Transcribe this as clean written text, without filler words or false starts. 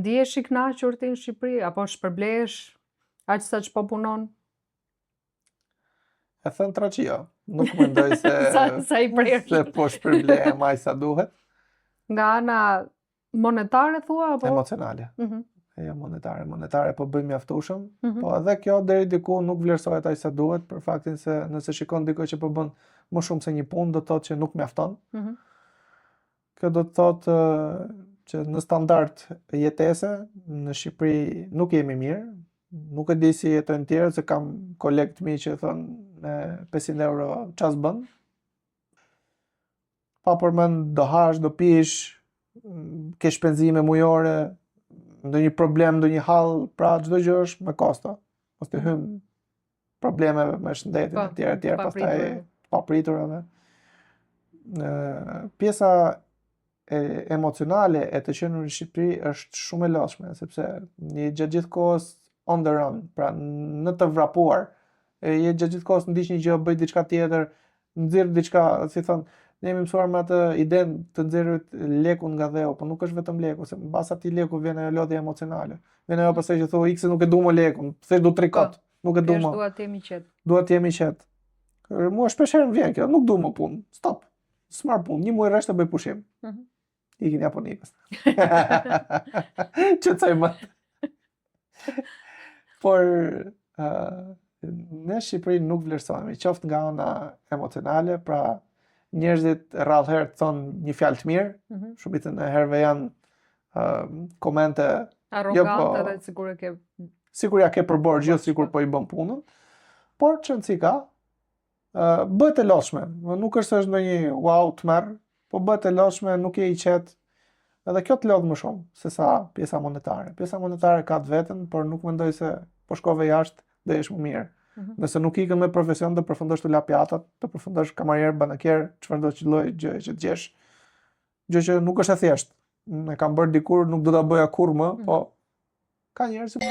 Ndihesh i kënaqur ti në Shqipëri apo shpërblehesh aq sa ç'po punon? E thënë traçia. Nuk mendoj se Sa i prersh. se po shpërblehem aq sa duhet. Nga ana monetare thua apo? Emocionale. Jo monetare. Monetare po bëj mjaftueshëm, Mhm. po edhe kjo deri diku nuk vlerësohet aq sa duhet për faktin se nëse shikon dikoj që po bën më shumë se një punë, do të thotë që nuk mjafton. Mhm. Kjo do të thotë që në standard jetese në Shqipëri nuk jemi mirë. Nuk e di si jetojnë tjerët, se kam kolegë të mi që thonë me 500 euro çfarë bën. Pa përmend do hash, do pish, ke shpenzime mujore, ndonjë problem, ndonjë hall, pra çdo gjë është me kosto. Mos të hym problemeve me shëndetin Po, e tjerë, pastaj papritura. papriturave. Pjesa emocionale e të qenë në Shqipëri është shumë e lodhshme, sepse je gjatë gjithë kohës on the run, pra në të vrapuar. Je gjatë gjithë kohës ndiq një gjë, bëj diçka tjetër, nxjerr diçka, si thon, ne jemi mësuar me atë idenë të nxjerrit lekun nga dheu, po nuk është vetëm leku, se mbas atij leku vjen ajo lodhja emocionale. Vjen ajo pastaj që thua X nuk e du më lekun, thjesht du trikot, nuk e du më. Dua të jemi qetë. Dua të jemi qetë. Mua shpeshherë më vjen kjo, nuk du më punë. Stop. S'marr punë, një muaj rresht të bëj pushim. Ikin Japonikës. Qetësoj më. Por në Shqipëri nuk vlerësohemi, qoftë nga ana emocionale, pra njerëzit rrallëherë thonë një fjalë të mirë, shumicën e herëve janë komente Arrogante dhe sigur ja ke përbërë gjithë sikur po i bën punën, por çëndsi ka, bëhet e lodhshme, nuk është se është ndonjë wow të merr, po bëhet e lodhshme, nuk je i qetë, edhe kjo të lodh më shumë se sa pjesa monetare. Pjesa monetare ka të vetën, por nuk mendoj se po shkove jashtë do jesh më mirë. Nëse nuk ikën me profesion, do përfundosh të la pjatat, do përfundosh kamarier, banakier, çfarëdo lloj gjë që të gjesh. Gjë që nuk është e thjeshtë. E kam bërë dikur, nuk do ta bëja kurrë më, po ka njerëz që